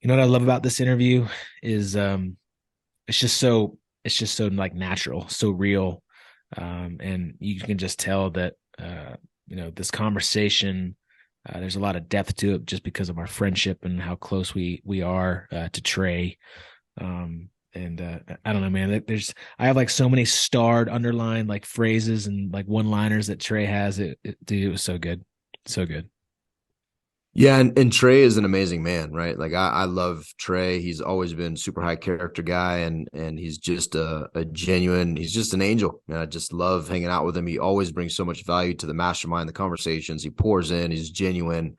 You know what I love about this interview is it's just so like natural, so real. And you can just tell that this conversation there's a lot of depth to it just because of our friendship and how close we are to Trey. And I don't know, man. I have like so many starred, underlined like phrases and like one-liners that Trey has. Dude, it was so good, so good. Yeah, and Trey is an amazing man, right? Like I love Trey. He's always been super high character guy, and he's just a genuine. He's just an angel, and I just love hanging out with him. He always brings so much value to the mastermind, the conversations. He pours in. He's genuine,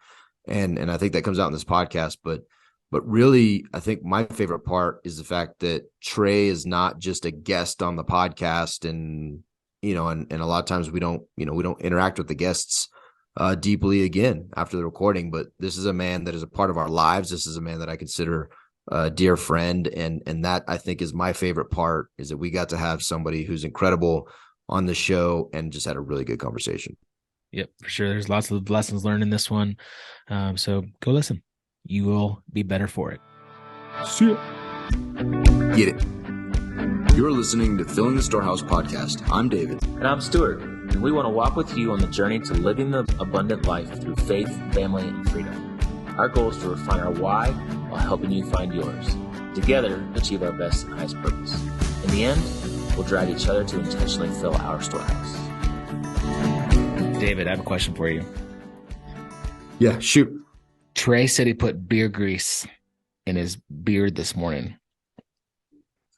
and I think that comes out in this podcast. But really, I think my favorite part is the fact that Trey is not just a guest on the podcast, and a lot of times we don't interact with the guests deeply again after the recording. But this is a man that is a part of our lives. This is a man that I consider a dear friend, and that I think is my favorite part is that we got to have somebody who's incredible on the show and just had a really good conversation. Yep, for sure. There's lots of lessons learned in this one. So go listen. You will be better for it. See ya. Get it. You're listening to Filling the Storehouse podcast. I'm David. And I'm Stuart, and we want to walk with you on the journey to living the abundant life through faith, family, and freedom. Our goal is to refine our why while helping you find yours. Together, achieve our best and highest purpose. In the end, we'll drive each other to intentionally fill our storehouse. David, I have a question for you. Yeah, shoot. Trey said he put beer grease in his beard this morning.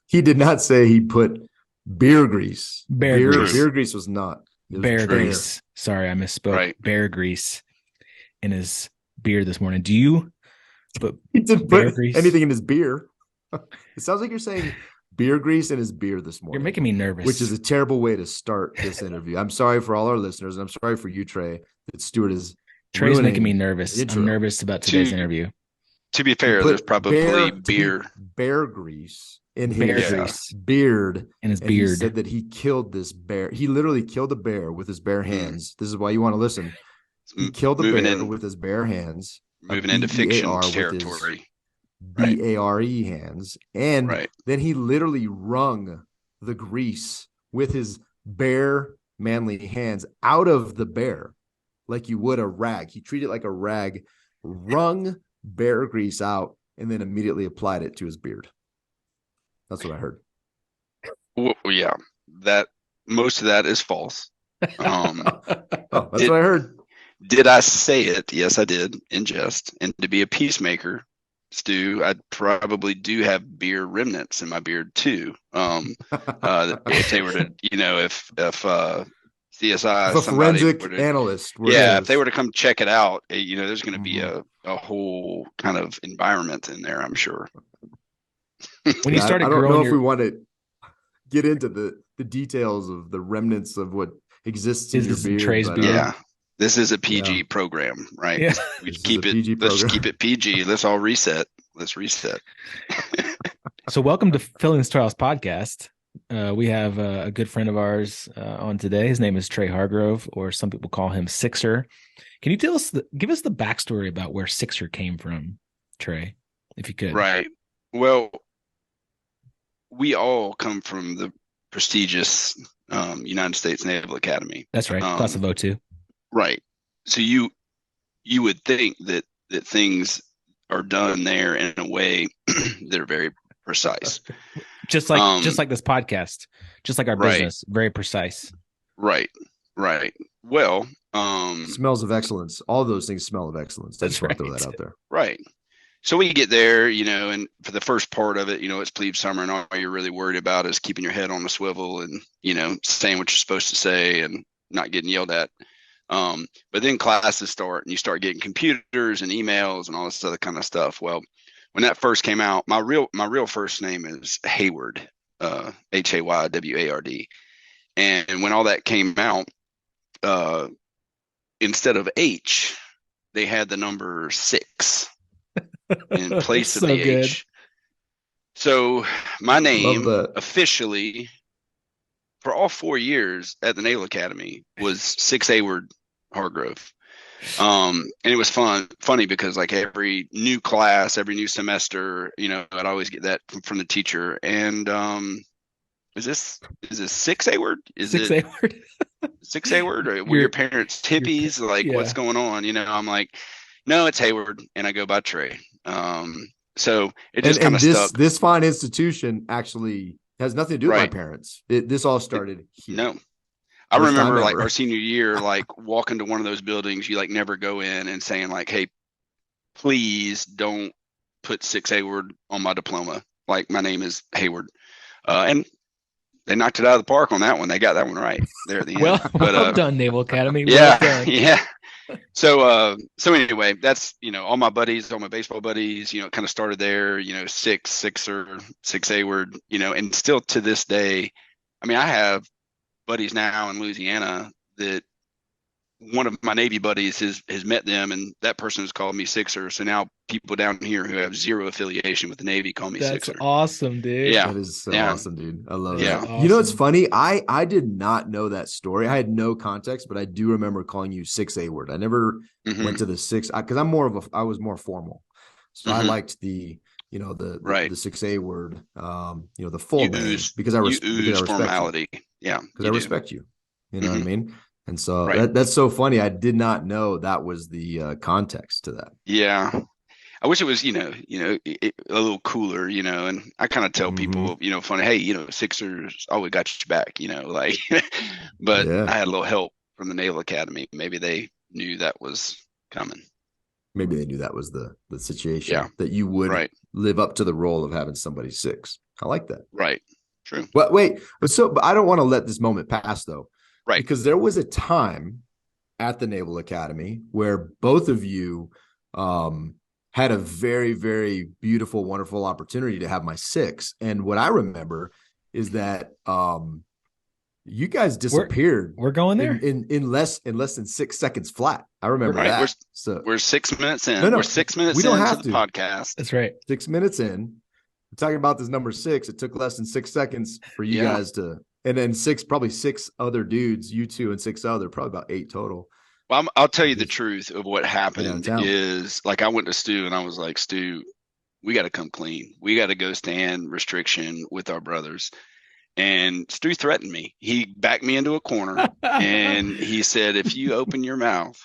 He did not say he put beer grease. Grease. Beer grease was not. It was Bear grease. Sorry, I misspoke. Right. Bear grease in his beard this morning. Do you put He didn't bear put grease? anything in his beer. It sounds like you're saying beer grease in his beer this morning. You're making me nervous. Which is a terrible way to start this interview. I'm sorry for all our listeners, and I'm sorry for you, Trey, that Stuart is Trey's making me nervous. intro. I'm nervous about today's interview. To be fair, there's probably beer. Bear grease in Bear his grease. beard. In his and beard. He said that he killed this bear. He literally killed a bear with his bare hands. This is why you want to listen. He killed a bear with his bare hands. Moving into fiction territory. BARE hands. And then he literally wrung the grease with his bare manly hands out of the bear like you would a rag. He treated it like a rag, wrung bear grease out, and then immediately applied it to his beard. That's what I heard. Well, yeah, that most of that is false. That's what I heard. Did I say it? Yes, I did in jest. And to be a peacemaker, Stu, I probably do have beer remnants in my beard too. If they were to, if CSI, if a forensic analyst, if they were to come check it out, there's going to be a whole kind of environment in there, I'm sure. When you started I don't growing know if we want to get into the details of the remnants of what exists in your beard. Trey's beard. Yeah. This is a PG program, right? Yeah. We keep it. Let's keep it PG. Let's all reset. Let's reset. So, welcome to Filling the Storehouse podcast. We have a good friend of ours on today. His name is Trey Hargrove, or some people call him Sixer. Can you give us the backstory about where Sixer came from, Trey, if you could? Right. Well, we all come from the prestigious United States Naval Academy. That's right. Class of 02. Right. So you would think that things are done there in a way that are very precise. Just like this podcast, just like our business, very precise. Right. Well, smells of excellence. All those things smell of excellence. That's right. Throw that out there. Right. So we get there, and for the first part of it, it's plebe summer, and all you're really worried about is keeping your head on the swivel and, saying what you're supposed to say and not getting yelled at. But then classes start and you start getting computers and emails and all this other kind of stuff. Well, when that first came out, my real first name is Hayward, Hayward. And when all that came out, instead of H, they had the number 6 in place of the H. So my name officially for all 4 years at the Naval Academy was 6 Hayward Hargrove. And it was funny because like every new class, every new semester, I'd always get that from the teacher. And is this 6A word? Is Six it A word. 6A word? Or were your parents hippies? Like, yeah. what's going on? I'm like, no, it's Hayward, and I go by Trey. So it just kind of stuck. This fine institution actually has nothing to do with my parents. This all started here. No. I remember like our senior year, like walking to one of those buildings, you like never go in and saying like, hey, please don't put 6A word on my diploma. Like my name is Hayward. And they knocked it out of the park on that one. They got that one right there at the end. Well done, Naval Academy. Yeah. Well done. Yeah. So anyway, that's, all my buddies, all my baseball buddies, it kind of started there, 6A word, and still to this day, I mean, I have buddies now in Louisiana that one of my Navy buddies has met them, and that person has called me Sixer. So now people down here who have zero affiliation with the Navy call me Sixer. That's awesome, dude. Yeah. That is so awesome, dude. I love that. Awesome. It's funny. I did not know that story. I had no context, but I do remember calling you 6A word. I never went to the 6 because I was more formal. So I liked the 6A word, the full name because I respect formality. You. Yeah. Because I respect you. You know what I mean? And so that's so funny. I did not know that was the context to that. Yeah. I wish it was, a little cooler, and I kind of tell people, funny, hey, Sixers always got your back, like, but I had a little help from the Naval Academy. Maybe they knew that was coming. Maybe they knew that was the situation that you would live up to the role of having somebody 6. I like that. Right. True. But wait, but I don't want to let this moment pass though. Right. Because there was a time at the Naval Academy where both of you had a very, very beautiful, wonderful opportunity to have my 6. And what I remember is that you guys disappeared. We're going there in less than 6 seconds flat. I remember that. We're 6 minutes in. No, we're 6 minutes we don't into have the podcast. That's right. 6 minutes in. We're talking about this number 6. It took less than 6 seconds for you guys to. And then probably 6 other dudes, you 2 and 6 other, probably about 8 total. Well, I'll tell you the truth of what happened is like I went to Stu and I was like, Stu, we got to come clean. We got to go stand restriction with our brothers. And Stu threatened me. He backed me into a corner and he said, if you open your mouth,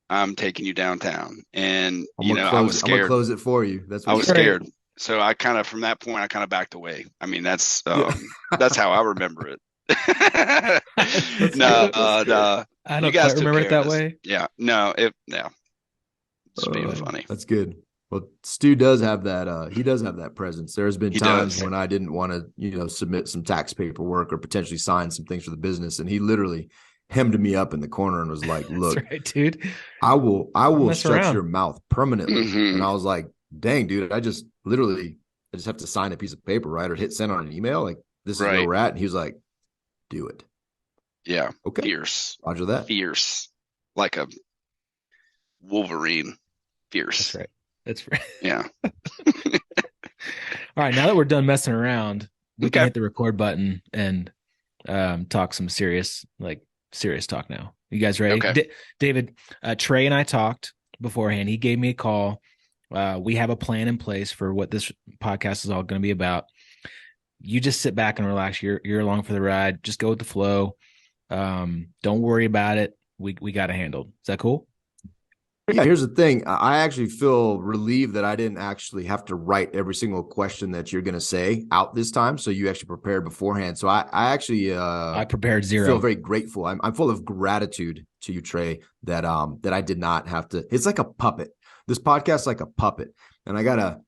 I'm taking you downtown. And, I was scared. I'm going to close it for you. I was scared. So I kind of, from that point, I kind of backed away. I mean, that's how I remember it. I don't quite remember it that way. Yeah. No, it's being funny. That's good. Well, Stu does have that. He does have that presence. There's been times when I didn't want to, submit some tax paperwork or potentially sign some things for the business. And he literally hemmed me up in the corner and was like, look, that's right, dude, I will shut your mouth permanently. And I was like, dang, dude, I just have to sign a piece of paper, right? Or hit send on an email. Like, this is where we're at. And he was like, do it. Yeah. Okay. Fierce. Roger that. Fierce. Like a Wolverine. Fierce. That's right. That's right. Yeah. All right. Now that we're done messing around, we can hit the record button and talk some serious talk now. You guys ready? Okay. David, Trey and I talked beforehand. He gave me a call. We have a plan in place for what this podcast is all going to be about. You just sit back and relax. You're along for the ride. Just go with the flow. Don't worry about it. We got it handled. Is that cool? Yeah, here's the thing. I actually feel relieved that I didn't actually have to write every single question that you're going to say out this time. So you actually prepared beforehand. So I actually I prepared zero. Feel very grateful. I'm full of gratitude to you, Trey, that I did not have to. It's like a puppet. This podcast is like a puppet, and I gotta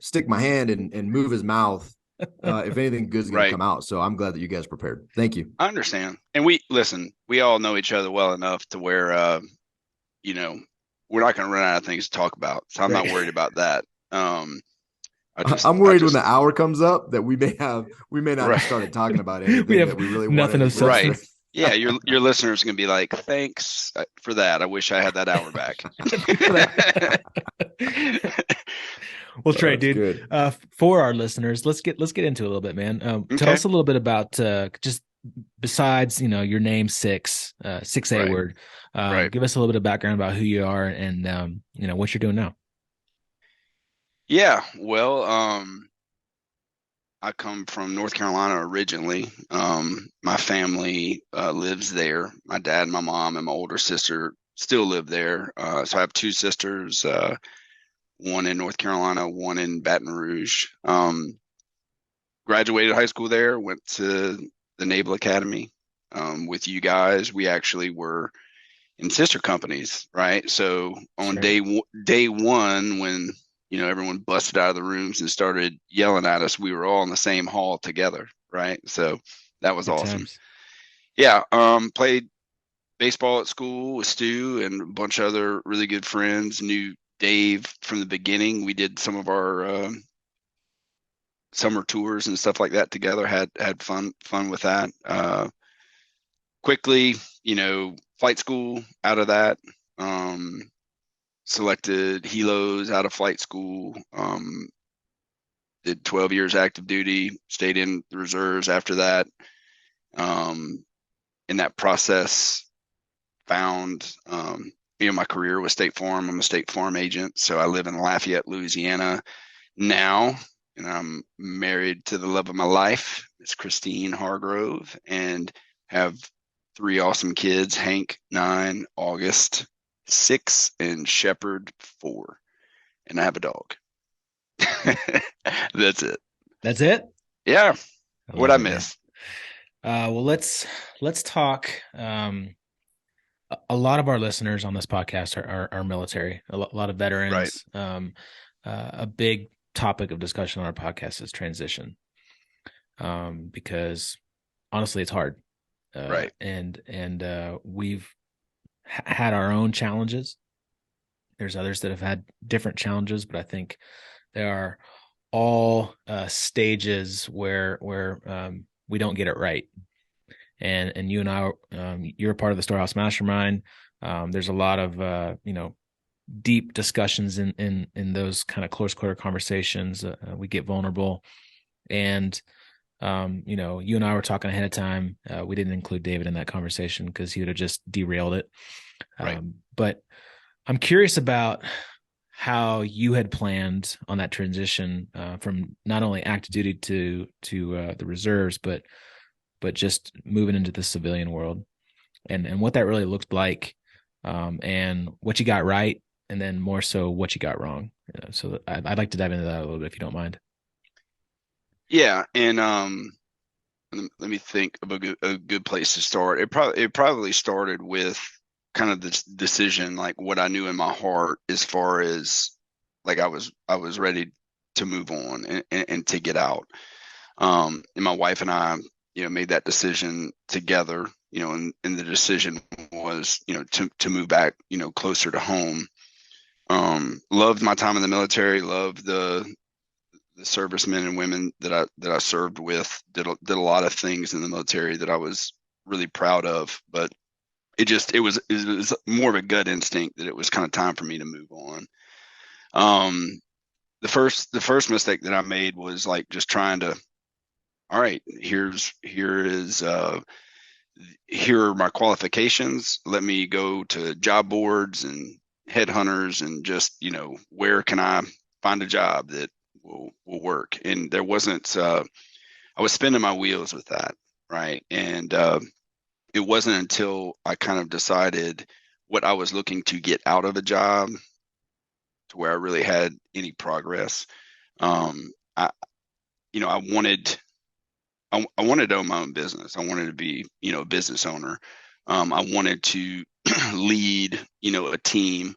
stick my hand and move his mouth if anything good's gonna come out. So I'm glad that you guys prepared. Thank you. I understand, and we all know each other well enough to where we're not going to run out of things to talk about. So I'm not worried about that. I'm worried when the hour comes up that we may not have started talking about anything we have that we really nothing of substance. Right. Yeah, your listeners are going to be like, thanks for that. I wish I had that hour back. Well, Trey, dude, for our listeners, let's get into it a little bit, man. Tell us a little bit about just besides, your name 6A word. Right. Give us a little bit of background about who you are and what you're doing now. Yeah. Well, I come from North Carolina originally. My family lives there. My dad, my mom, and my older sister still live there. So I have two sisters, one in North Carolina, one in Baton Rouge. Graduated high school there, went to the Naval Academy with you guys. We actually were in sister companies, right? So on Sure. day one, when everyone busted out of the rooms and started yelling at us, we were all in the same hall together, right? So that was Good awesome. times. Yeah, played baseball at school with Stu and a bunch of other really good friends. Knew Dave from the beginning. We did some of our summer tours and stuff like that together. Had fun with that. Quickly, flight school out of that. Selected helos out of flight school. Did 12 years active duty. Stayed in the reserves after that. In that process, found my career with State Farm. I'm a State Farm agent, so I live in Lafayette, Louisiana now, and I'm married to the love of my life. It's Christine Hargrove, and have three awesome kids: Hank 9, August 6, and Shepherd 4. And I have a dog. That's it. That's it. Yeah. I What love I it, man. miss? Well, let's talk. A lot of our listeners on this podcast are military, a lot of Right. veterans. A big topic of discussion on our podcast is transition, because honestly, it's hard. Right. And we've had our own challenges. There's others that have had different challenges, but I think there are all stages where we don't get it right. And you and I, you're a part of the Storehouse Mastermind. There's a lot of deep discussions in those kind of close quarter conversations. We get vulnerable, and you and I were talking ahead of time. We didn't include David in that conversation because he would have just derailed it. Right. But I'm curious about how you had planned on that transition from not only active duty to the reserves, but just moving into the civilian world, and what that really looked like, and what you got right, and then more so what you got wrong. So I'd like to dive into that a little bit, if you don't mind. Yeah. And let me think of a good place to start. It probably started with kind of this decision, like what I knew in my heart, as far as like I was ready to move on and to get out. And my wife and I, made that decision together, and the decision was, to move back, closer to home. Loved my time in the military, loved the servicemen and women that I served with, did a lot of things in the military that I was really proud of, but it was more of a gut instinct that it was kind of time for me to move on. The first mistake that I made was like just trying to, all right, here are my qualifications. Let me go to job boards and headhunters and just, where can I find a job that will work? And there wasn't, I was spinning my wheels with that. Right. And, it wasn't until I kind of decided what I was looking to get out of a job to where I really had any progress. I wanted to own my own business. I wanted to be, a business owner. I wanted to lead, a team,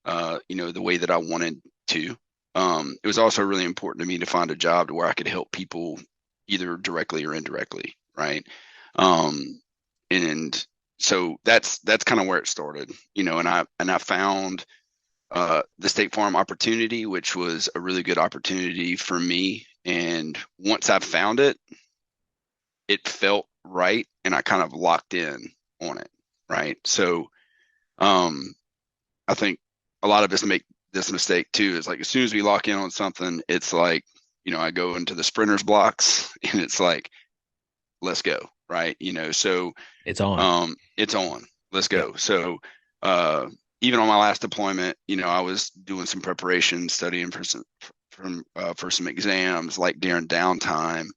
the way that I wanted to. It was also really important to me to find a job to where I could help people either directly or indirectly. Right. And so that's kind of where it started, and I found the State Farm opportunity, which was a really good opportunity for me. And once I found it, it felt right, and I kind of locked in on it. Right. So I think a lot of us make this mistake too. Is like, as soon as we lock in on something, it's like, I go into the sprinter's blocks and it's like, let's go. Right. So It's on. it's on. Let's go. Yep. So Even on my last deployment, I was doing some preparation, studying for some exams, like during downtime.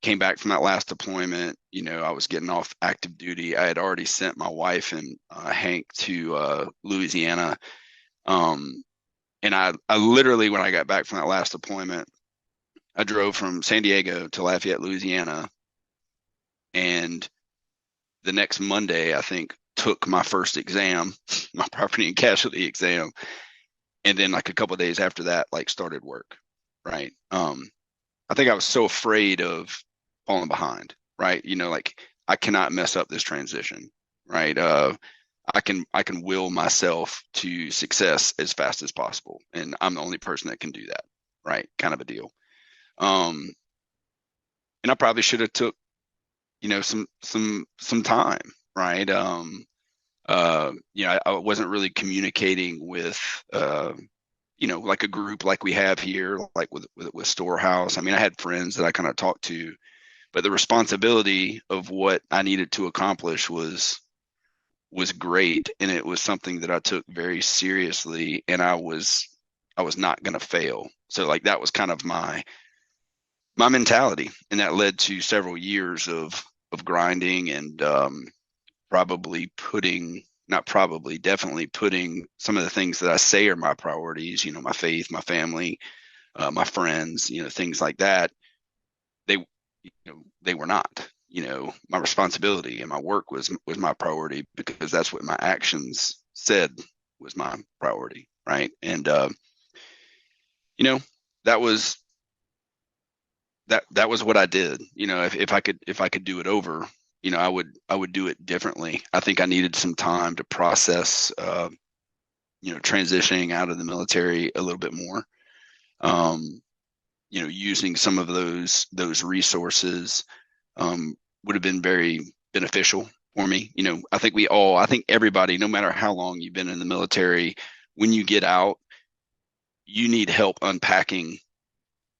Came back from that last deployment, I was getting off active duty. I had already sent my wife and Hank to Louisiana. And I literally, when I got back from that last deployment, I drove from San Diego to Lafayette, Louisiana. And the next Monday, I think, took my first exam, my property and casualty exam. And then like a couple of days after that, like started work. Right. I think I was so afraid of falling behind. Right. Like I cannot mess up this transition. Right. I can will myself to success as fast as possible. And I'm the only person that can do that. Right. Kind of a deal. And I probably should have took, some time. Right. I wasn't really communicating with, like a group like we have here, like with Storehouse. I mean, I had friends that I kind of talked to, but the responsibility of what I needed to accomplish was great, and it was something that I took very seriously, and I was not going to fail. So like that was kind of my mentality, and that led to several years of grinding and definitely putting some of the things that I say are my priorities, my faith, my family, my friends, things like that. They were not. My responsibility and my work was my priority, because that's what my actions said was my priority, right? And that was what I did. If I could do it over, I would do it differently. I think I needed some time to process, transitioning out of the military a little bit more. Using some of those resources would have been very beneficial for me. I think everybody, no matter how long you've been in the military, when you get out, you need help unpacking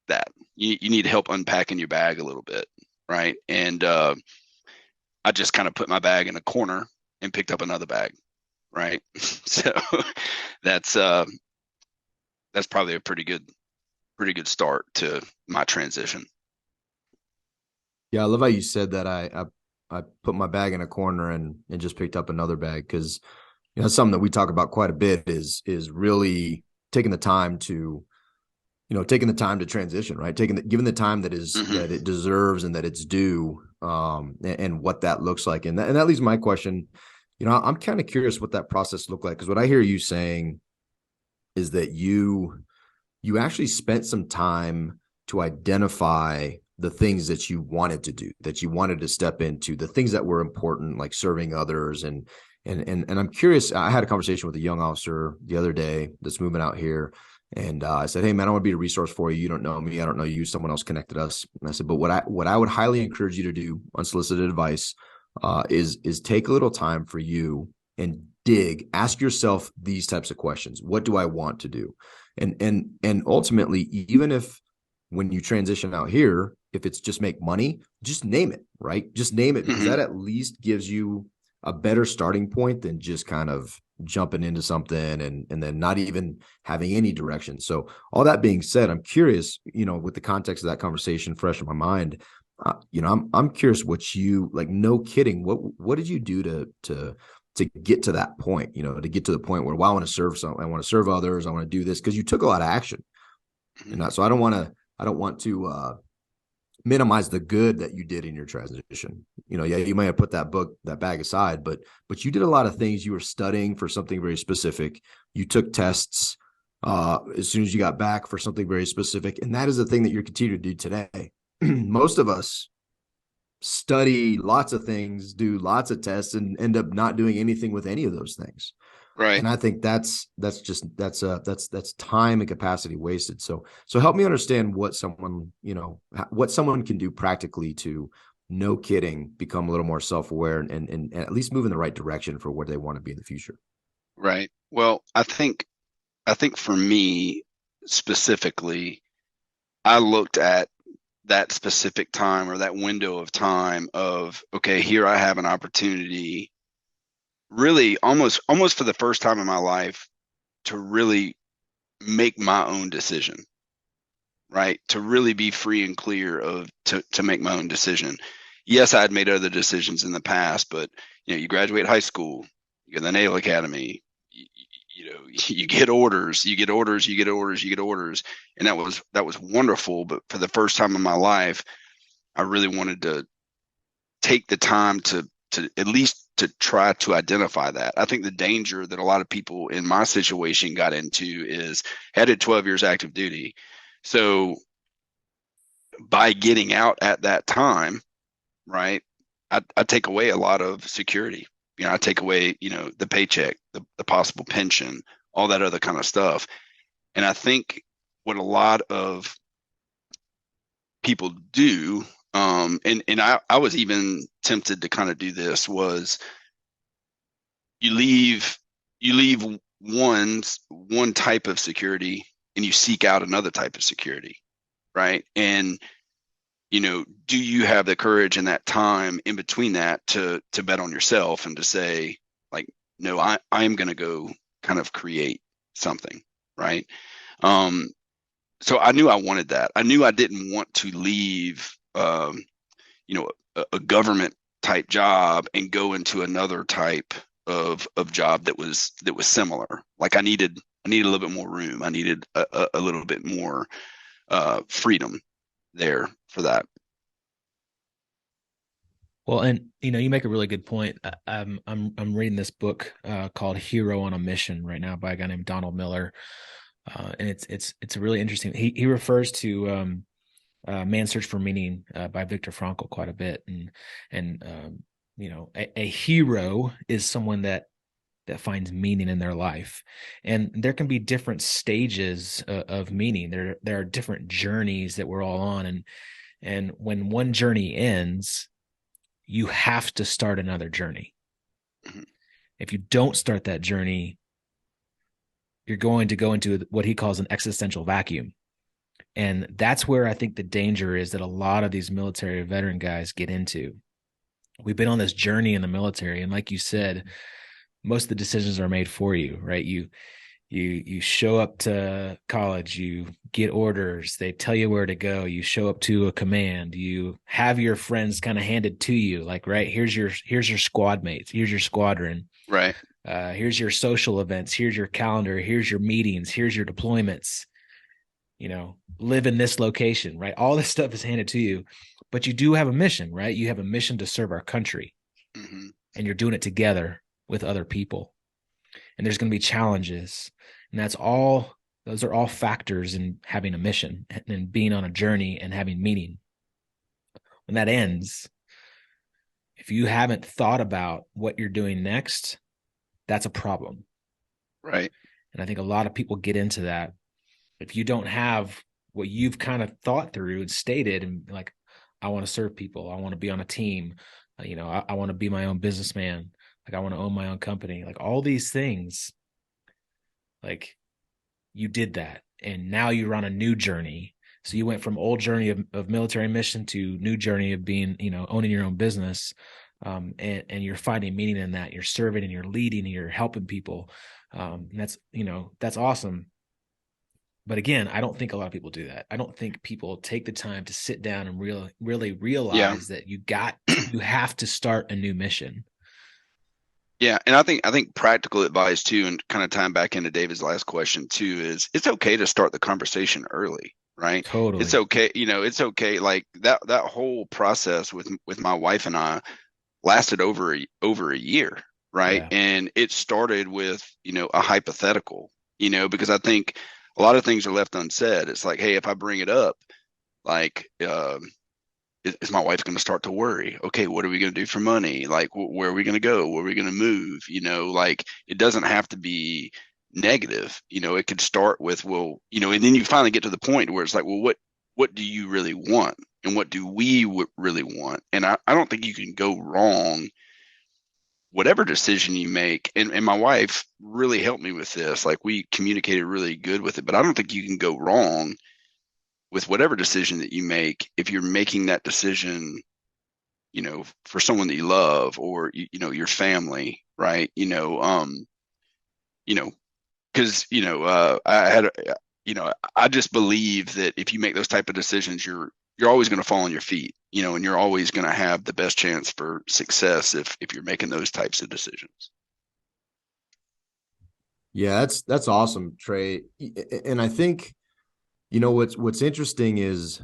that. You need help unpacking your bag a little bit, right? And I just kind of put my bag in a corner and picked up another bag, right? So that's probably a pretty good start to my transition. Yeah, I love how you said that. I put my bag in a corner and just picked up another bag, because that's something that we talk about quite a bit, is really taking the time to transition, right? Given the time that is that it deserves and that it's due, and what that looks like. And that leaves my question. I'm kind of curious what that process looked like, because what I hear you saying is that you actually spent some time to identify the things that you wanted to do, that you wanted to step into, the things that were important, like serving others. And I'm curious. I had a conversation with a young officer the other day that's moving out here. And I said, "Hey man, I want to be a resource for you. You don't know me. I don't know you. Someone else connected us." And I said, "But what I would highly encourage you to do, unsolicited advice, is take a little time for you and ask yourself these types of questions. What do I want to do? And ultimately, even if when you transition out here, if it's just make money, just name it, right? Just name it, because that at least gives you a better starting point than just kind of jumping into something and then not even having any direction." So all that being said, I'm curious, with the context of that conversation fresh in my mind, I'm curious what you, like, no kidding, what did you do to get to that point, to get to the point where, wow, I want to serve I want to serve others, I want to do this, because you took a lot of action. And so I don't want to minimize the good that you did in your transition. Yeah, you might have put that bag aside, but you did a lot of things. You were studying for something very specific. You took tests as soon as you got back for something very specific. And that is the thing that you're continuing to do today. Most of us study lots of things, do lots of tests, and end up not doing anything with any of those things. Right. And I think that's time and capacity wasted. So help me understand what someone can do practically to, no kidding, become a little more self-aware and at least move in the right direction for where they want to be in the future. Right. Well, I think for me specifically, I looked at that specific time, or that window of time of, okay, here I have an opportunity really almost for the first time in my life to really make my own decision, right? To really be free and clear of to make my own decision. Yes, I had made other decisions in the past, but you graduate high school, you go to the Naval Academy, you get orders, you get orders, you get orders, you get orders, and that was wonderful. But for the first time in my life, I really wanted to take the time to at least to try to identify that. I think the danger that a lot of people in my situation got into is headed 12 years active duty. So by getting out at that time, right, I take away a lot of security. I take away, the paycheck, the possible pension, all that other kind of stuff. And I think what a lot of people do, and I was even tempted to kind of do this, was you leave one type of security and you seek out another type of security, right? And do you have the courage in that time in between that to bet on yourself and to say, like, no, I'm going to go kind of create something, right? So I knew I wanted that. I knew I didn't want to leave, a government type job and go into another type of job that was similar. Like I needed a little bit more room. I needed a little bit more freedom there for that. Well, and you make a really good point. I'm reading this book called Hero on a Mission right now by a guy named Donald Miller, and it's really interesting. He refers to Man's Search for Meaning by Viktor Frankl quite a bit, and a hero is someone that finds meaning in their life, and there can be different stages of meaning. There are different journeys that we're all on, and when one journey ends, you have to start another journey. Mm-hmm. If you don't start that journey, you're going to go into what he calls an existential vacuum. And that's where I think the danger is that a lot of these military veteran guys get into. We've been on this journey in the military, and like you said, most of the decisions are made for you, right? You show up to college, you get orders, they tell you where to go, you show up to a command, you have your friends kind of handed to you, like, right, here's your squad mates, here's your squadron, right, here's your social events, here's your calendar, here's your meetings, here's your deployments, live in this location, right? All this stuff is handed to you, but you do have a mission, right? You have a mission to serve our country. Mm-hmm. And you're doing it together with other people, and there's going to be challenges. And those are all factors in having a mission and being on a journey and having meaning. When that ends, if you haven't thought about what you're doing next, that's a problem. Right. And I think a lot of people get into that. If you don't have what you've kind of thought through and stated, and like, I want to serve people, I want to be on a team, I want to be my own businessman, like I want to own my own company, like all these things, like you did that, and now you're on a new journey. So you went from old journey of military mission to new journey of being, owning your own business, and you're finding meaning in that. You're serving and you're leading and you're helping people. And that's awesome. But again, I don't think a lot of people do that. I don't think people take the time to sit down and really realize that you have to start a new mission. Yeah, and I think practical advice too, and kind of tying back into David's last question too, is it's okay to start the conversation early, right? Totally. It's okay, it's okay. Like that whole process with my wife and I lasted over a year, right? Yeah. And it started with a hypothetical, because I think a lot of things are left unsaid. It's like, hey, if I bring it up, like, is my wife going to start to worry? Okay, what are we going to do for money? Like, where are we going to go? Where are we going to move? Like, it doesn't have to be negative. It could start with, well, and then you finally get to the point where it's like, well, what do you really want? And what do we really want? And I don't think you can go wrong whatever decision you make. And my wife really helped me with this. Like, we communicated really good with it, but I don't think you can go wrong with whatever decision that you make if you're making that decision, for someone that you love or, your family. right? You know, because I had, I just believe that if you make those type of decisions, you're always going to fall on your feet, and you're always going to have the best chance for success if you're making those types of decisions. Yeah, that's awesome, Trey. And I think, what's interesting is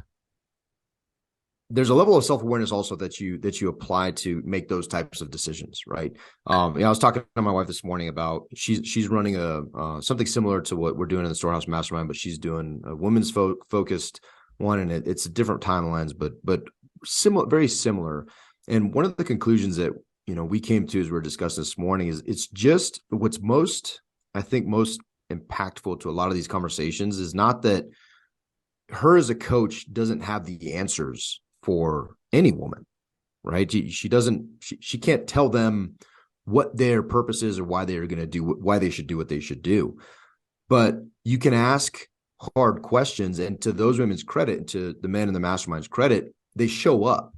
there's a level of self-awareness also that you apply to make those types of decisions, right? I was talking to my wife this morning about she's running a something similar to what we're doing in the Storehouse Mastermind, but she's doing a women's focused one, and it's different timelines, but similar, very similar. And one of the conclusions that we came to as we were discussing this morning is it's just what's most impactful to a lot of these conversations is not that her as a coach doesn't have the answers for any woman, right? She can't tell them what their purpose is or why they're going to do, why they should do what they should do. But you can ask hard questions, and to those women's credit, and to the men in the mastermind's credit, they show up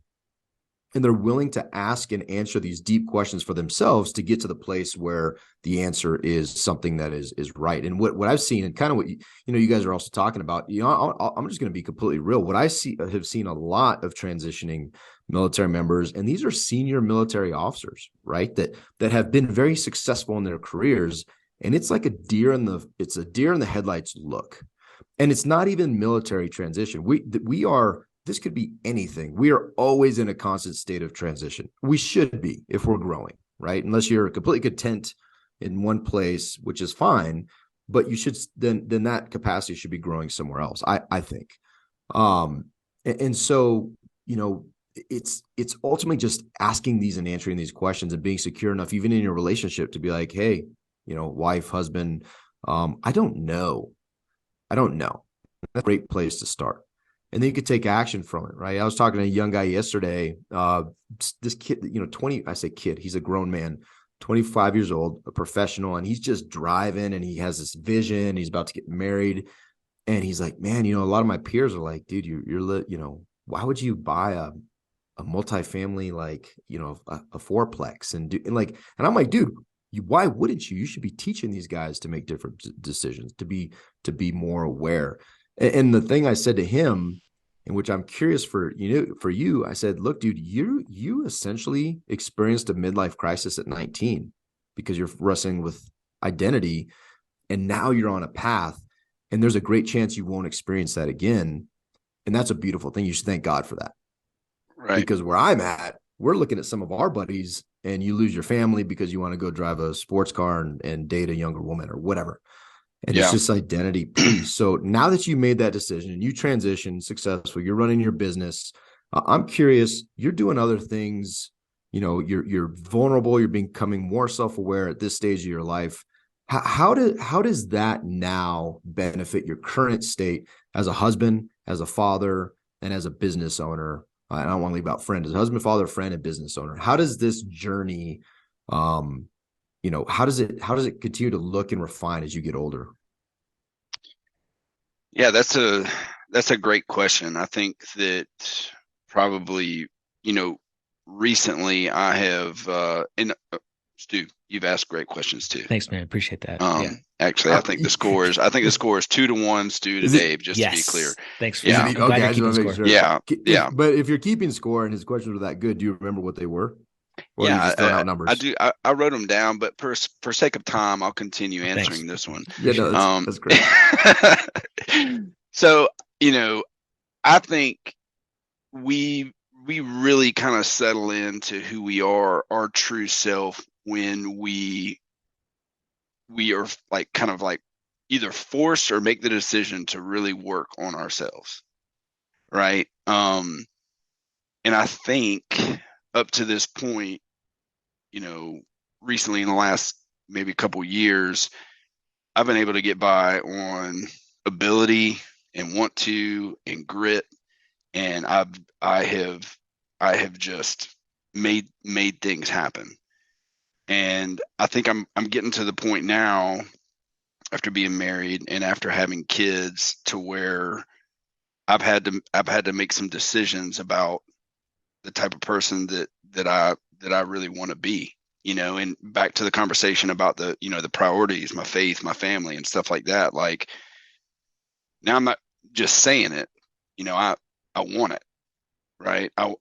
and they're willing to ask and answer these deep questions for themselves to get to the place where the answer is something that is right. And what I've seen, and kind of what you guys are also talking about, I'm just going to be completely real. What I have seen a lot of transitioning military members, and these are senior military officers, right? That have been very successful in their careers, and it's like a deer in the headlights look. And it's not even military transition. This could be anything. We are always in a constant state of transition. We should be if we're growing, right? Unless you're completely content in one place, which is fine, but you should then that capacity should be growing somewhere else, I think. And so, it's ultimately just asking these and answering these questions and being secure enough, even in your relationship, to be like, hey, wife, husband, I don't know. That's a great place to start. And then you could take action from it, right? I was talking to a young guy yesterday. This kid, 20, I say kid, he's a grown man, 25 years old, a professional, and he's just driving, and he has this vision. He's about to get married. And he's like, man, a lot of my peers are like, dude, you're why would you buy a multifamily, like, a fourplex and I'm like, dude, why wouldn't you? You should be teaching these guys to make different decisions, to be more aware. And the thing I said to him, in which I'm curious for you, I said, look, dude, you essentially experienced a midlife crisis at 19 because you're wrestling with identity, and now you're on a path, and there's a great chance you won't experience that again. And that's a beautiful thing. You should thank God for that. Right. Because where I'm at, we're looking at some of our buddies, and you lose your family because you want to go drive a sports car and date a younger woman or whatever. And It's just identity piece. So now that you made that decision and you transitioned successfully, you're running your business. I'm curious, you're doing other things, you're vulnerable, you're becoming more self-aware at this stage of your life. How does that now benefit your current state as a husband, as a father, and as a business owner? I don't want to leave out friend, as a husband, father, friend, and business owner. How does this journey, how does it continue to look and refine as you get older? Yeah, that's a great question. I think that probably, recently I have, Stu, you've asked great questions too. Thanks, man. Appreciate that. Actually, I think the score is 2-1 Stu to Dave, just to be clear. Thanks for that. I'm glad you're keeping score. Sure. Yeah. But if you're keeping score and his questions were that good, do you remember what they were? Or yeah, out numbers? I do. I wrote them down, but for sake of time, I'll continue answering this one. Yeah, no, that's great. So, I think we really kind of settle into who we are, our true self, when we are like kind of like either force or make the decision to really work on ourselves, right? And I think up to this point, recently in the last maybe couple years, I've been able to get by on ability and want to and grit, and I have just made things happen. And I think I'm getting to the point now, after being married and after having kids, to where I've had to make some decisions about the type of person that I really want to be, and back to the conversation about the, the priorities, my faith, my family and stuff like that. Like now I'm not just saying it, I want it, right? I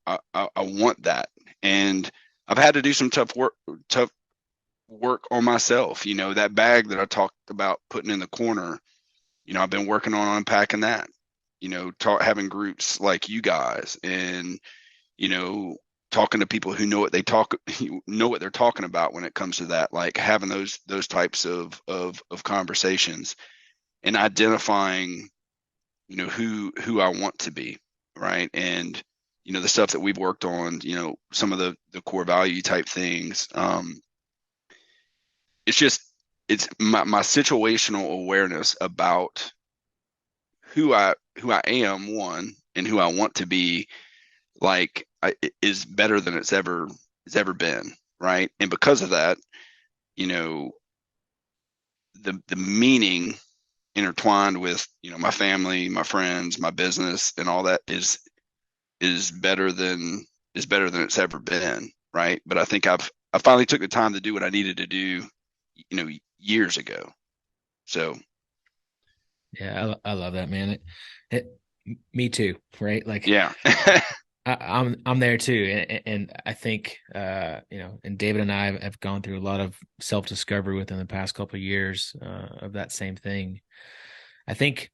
want that. And I've had to do some tough work on myself. That bag that I talked about putting in the corner, I've been working on unpacking that, having groups like you guys and, talking to people who know what they're talking about when it comes to that, like having those types of conversations and identifying, who I want to be. Right. And, the stuff that we've worked on, some of the core value type things. It's my situational awareness about who I am, one, and who I want to be, like is better than it's ever been, right? And because of that, the meaning intertwined with my family, my friends, my business, and all that is better than it's ever been, right? But I think I finally took the time to do what I needed to do, years ago. So Yeah, I love that, man. Me too, right? Like, yeah. I'm there too, and I think and David and I have gone through a lot of self-discovery within the past couple of years of that same thing. I think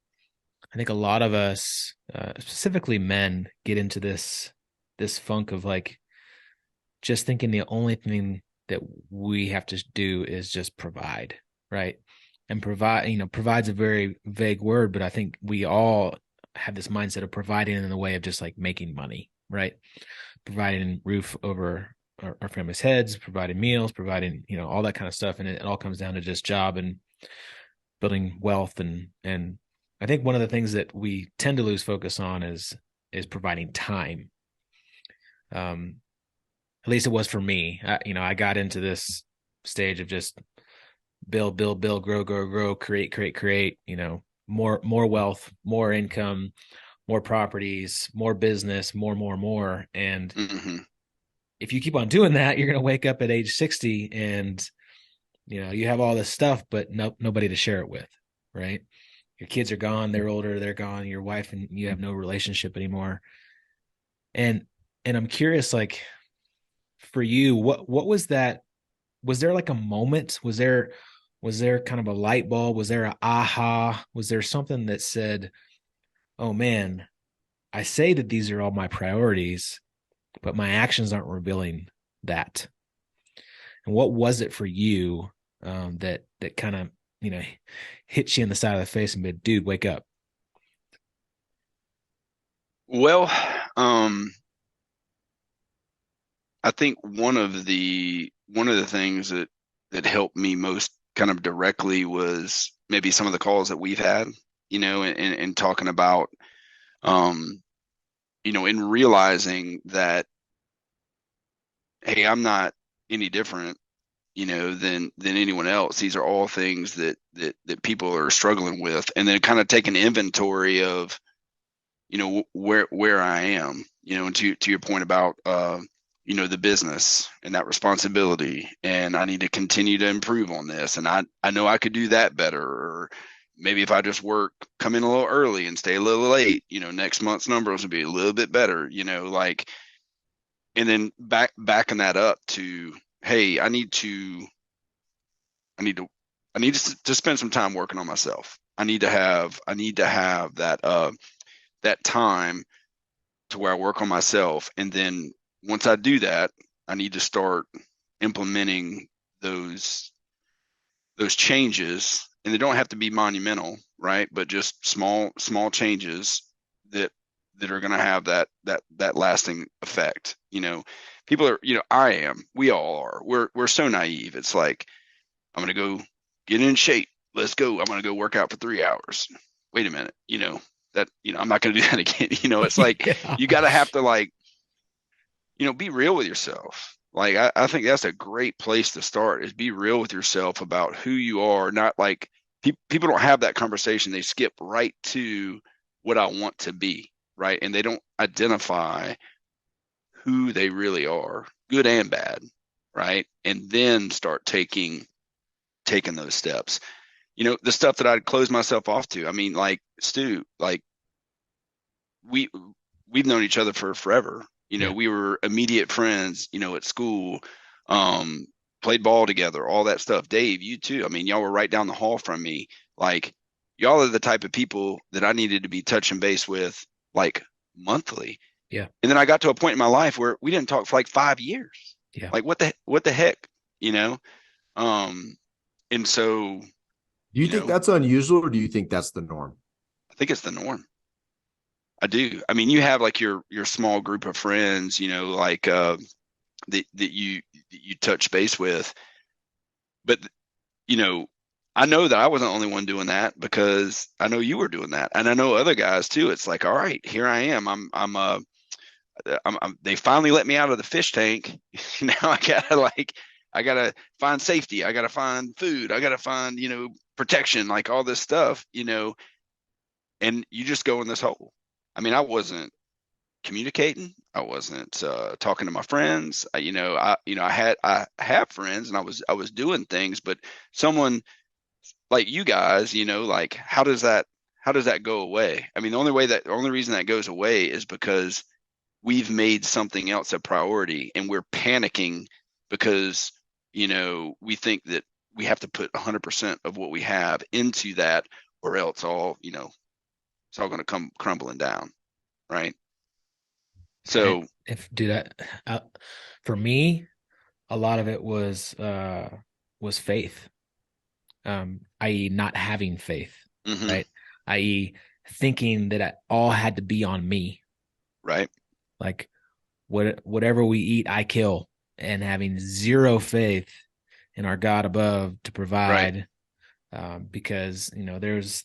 a lot of us, specifically men, get into this funk of like just thinking the only thing that we have to do is just provide, right? And provide's a very vague word, but I think we all have this mindset of providing in the way of just like making money, right? Providing roof over our family's heads, providing meals, providing, all that kind of stuff. And it all comes down to just job and building wealth. And I think one of the things that we tend to lose focus on is providing time. At least it was for me. I got into this stage of just build, grow, create, more wealth, more income, more properties, more business, more. And if you keep on doing that, you're going to wake up at age 60 and, you have all this stuff, but nobody to share it with, right? Your kids are gone. They're older. They're gone. Your wife and you have no relationship anymore. And I'm curious, like for you, what was that? Was there like a moment? Was there kind of a light bulb? Was there an aha? Was there something that said, oh man, I say that these are all my priorities, but my actions aren't revealing that? And what was it for you that kind of, hit you in the side of the face and be, dude, wake up? Well, I think one of the things that helped me most kind of directly was maybe some of the calls that we've had, and talking about, in realizing that, hey, I'm not any different, than anyone else. These are all things that people are struggling with, and then kind of take an inventory of, where I am, and to your point about, the business and that responsibility, and I need to continue to improve on this. And I know I could do that better, or maybe if I just come in a little early and stay a little late, next month's numbers will be a little bit better, like, and then backing that up to, hey, I need to spend some time working on myself. I need to have that, that time to where I work on myself. And then once I do that, I need to start implementing those changes, and they don't have to be monumental, right? But just small changes that are going to have that lasting effect. People are, we all are, we're so naive. It's like, I'm going to go get in shape. Let's go. I'm going to go work out for 3 hours. Wait a minute. I'm not going to do that again. It's like, Yeah. You got to have to, like, be real with yourself. Like, I think that's a great place to start, is be real with yourself about who you are. Not like people don't have that conversation. They skip right to what I want to be, right? And they don't identify who they really are, good and bad. right? And then start taking those steps. The stuff that I'd close myself off to. I mean, like Stu, like we've known each other for forever. Yeah. We were immediate friends, at school, played ball together, all that stuff. Dave, you too. I mean, y'all were right down the hall from me. Like, y'all are the type of people that I needed to be touching base with, like, monthly. Yeah. And then I got to a point in my life where we didn't talk for like 5 years. Yeah. Like, what the heck, and so, Do you think that's unusual, or do you think that's the norm? I think it's the norm. I do. I mean, you have like your small group of friends, like that you touch base with, but I know that I wasn't the only one doing that, because I know you were doing that, and I know other guys too. It's like, all right, here I am. They finally let me out of the fish tank. Now I gotta find safety. I gotta find food. I gotta find protection, like all this stuff, and you just go in this hole. I mean, I wasn't communicating. I wasn't talking to my friends. I have friends, and I was doing things, but someone like you guys, like how does that go away? I mean, the only reason that goes away is because we've made something else a priority, and we're panicking because we think that we have to put 100% of what we have into that, or else it's all going to come crumbling down, right? So for me, a lot of it was faith, i.e. not having faith, mm-hmm. right? I.e. thinking that it all had to be on me, right? Like whatever we eat, I kill, and having zero faith in our God above to provide. Right. Because there was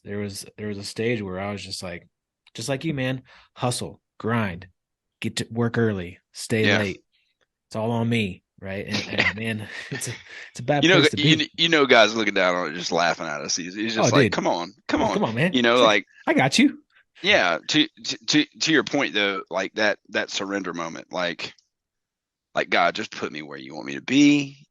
a stage where I was just like you, man, hustle, grind, get to work early, stay late. It's all on me, right? And man, it's a bad place to be. Guys looking down on it, just laughing at us. He's just like, dude, come on, man. Like I got you. Yeah. To your point though, like that surrender moment, like God, just put me where you want me to be.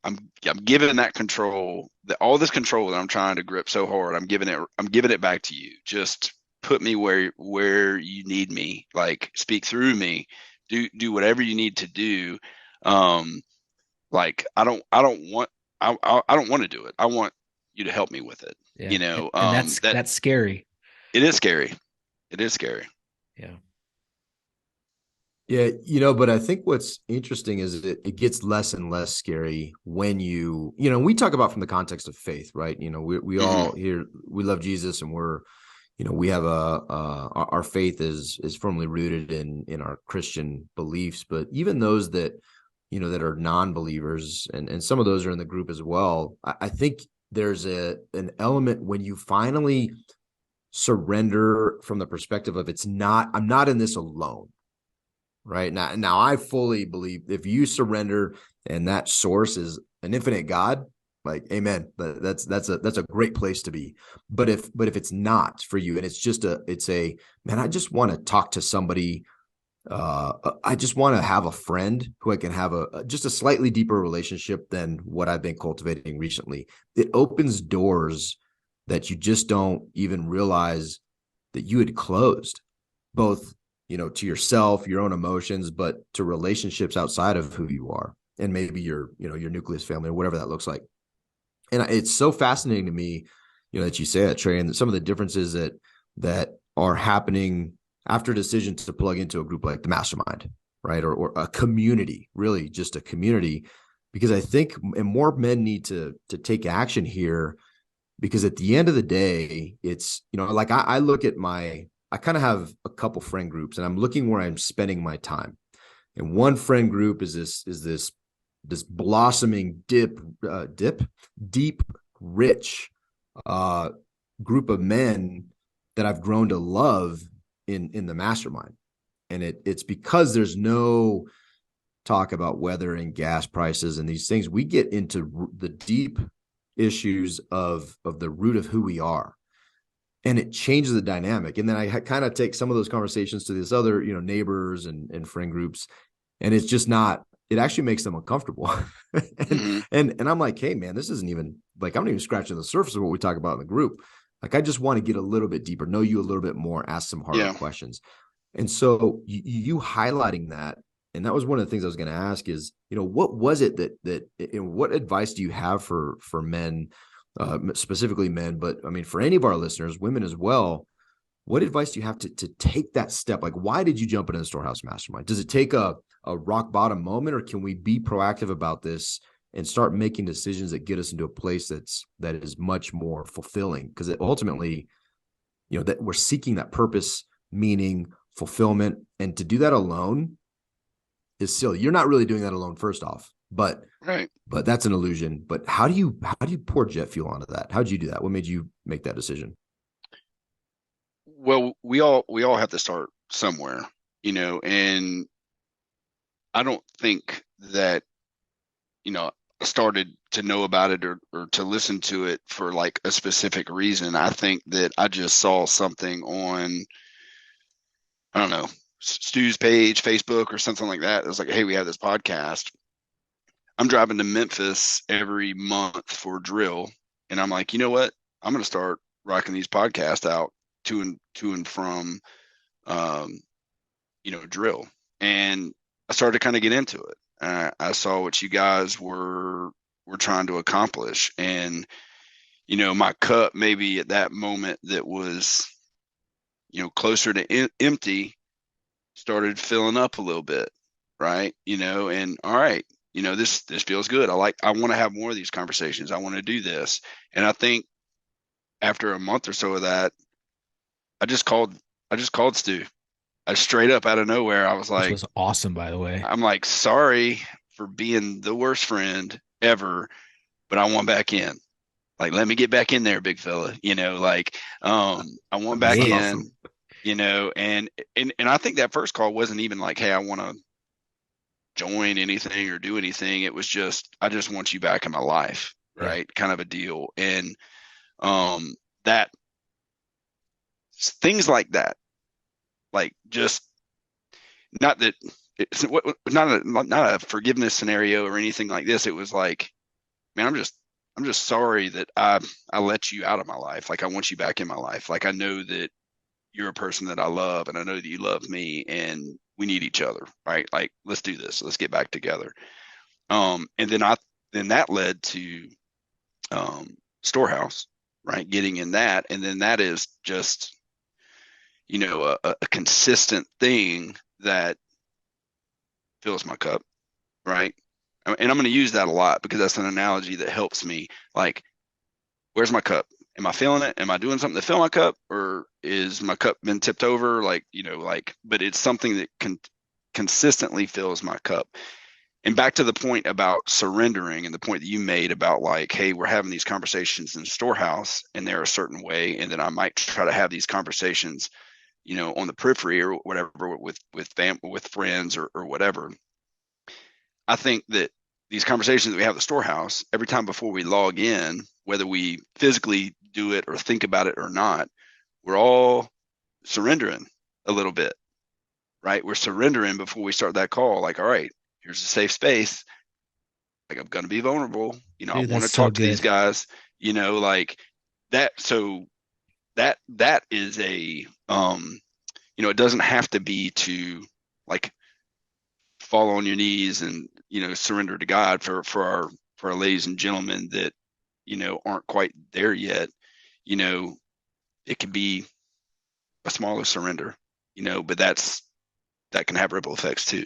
I'm giving that control, all this control that I'm trying to grip so hard. I'm giving it back to you. Just put me where you need me. Like, speak through me. Do whatever you need to do. Like I don't want to do it. I want you to help me with it. Yeah. And that's scary. It is scary. It is scary. Yeah. Yeah, but I think what's interesting is that it gets less and less scary when we talk about from the context of faith, right? We all here, we love Jesus, and we have our faith is firmly rooted in our Christian beliefs. But even those that are non-believers, and some of those are in the group as well, I think there's an element when you finally surrender from the perspective of I'm not in this alone. Right now, I fully believe if you surrender and that source is an infinite God, like, amen. That's a great place to be. But if it's not for you, and it's a man, I just want to talk to somebody. I just want to have a friend who I can have just a slightly deeper relationship than what I've been cultivating recently. It opens doors that you just don't even realize that you had closed, both to yourself, your own emotions, but to relationships outside of who you are, and maybe your nucleus family or whatever that looks like. And it's so fascinating to me, that you say that, Trey, and some of the differences that are happening after decisions to plug into a group like the Mastermind, right? Or a community, really just a community, because I think and more men need to take action here, because at the end of the day, it's, like I look at I kind of have a couple friend groups, and I'm looking where I'm spending my time. And one friend group is this blossoming deep, rich group of men that I've grown to love in the Mastermind. And it's because there's no talk about weather and gas prices and these things. We get into the deep issues of the root of who we are. And it changes the dynamic. And then I kind of take some of those conversations to this other, neighbors and friend groups. And it's just not it actually makes them uncomfortable. And I'm like, hey man, this isn't even like, I'm not even scratching the surface of what we talk about in the group. Like, I just want to get a little bit deeper, know you a little bit more, ask some harder questions. And so you highlighting that, and that was one of the things I was going to ask is, what was it that what advice do you have for men, specifically men, but I mean, for any of our listeners, women as well, what advice do you have to take that step? Like, why did you jump into the Storehouse Mastermind? Does it take a rock bottom moment, or can we be proactive about this and start making decisions that get us into a place that is much more fulfilling? Because ultimately, that we're seeking that purpose, meaning, fulfillment, and to do that alone is silly. You're not really doing that alone, first off, but that's an illusion. But how do you pour jet fuel onto that? How did you do that? What made you make that decision? Well, we all have to start somewhere, and I don't think that, I started to know about it or to listen to it for like a specific reason. I think that I just saw something on, I don't know, Stu's page, Facebook or something like that. It was like, hey, we have this podcast. I'm driving to Memphis every month for drill. And I'm like, you know what? I'm going to start rocking these podcasts out to and from, drill. And I started to kind of get into it. I saw what you guys were trying to accomplish. And, my cup maybe at that moment that was, closer to empty started filling up a little bit. Right. And all right, this feels good. I want to have more of these conversations. I want to do this. And I think after a month or so of that, I just called Stu. I straight up out of nowhere. I was like, this was awesome, by the way. I'm like, sorry for being the worst friend ever, but I want back in. Like, let me get back in there, big fella. I want back in, and I think that first call wasn't even like, hey, I want to join anything or do anything. It was just, I just want you back in my life. Right. Kind of a deal. And, that things like that, like just not that it's not a forgiveness scenario or anything like this. It was like, man, I'm just sorry that I let you out of my life. Like, I want you back in my life. Like, I know that you're a person that I love, and I know that you love me, and we need each other, right? Like, let's do this. Let's get back together. And then that led to Storehouse, right? Getting in that, and then that is just, a consistent thing that fills my cup, right? And I'm going to use that a lot because that's an analogy that helps me. Like, where's my cup? Am I feeling it? Am I doing something to fill my cup, or is my cup been tipped over? But it's something that consistently fills my cup. And back to the point about surrendering and the point that you made about like, hey, we're having these conversations in Storehouse and they're a certain way. And then I might try to have these conversations, on the periphery or whatever with friends or whatever. I think that these conversations that we have at the Storehouse, every time before we log in, whether we physically do it or think about it or not, we're all surrendering a little bit, right? We're surrendering before we start that call. Like, all right, here's a safe space. Like, I'm going to be vulnerable. Dude, I want to talk to these guys, like that. So that is a, it doesn't have to be to like fall on your knees and, surrender to God for our ladies and gentlemen that, aren't quite there yet. It can be a smaller surrender, but that can have ripple effects too.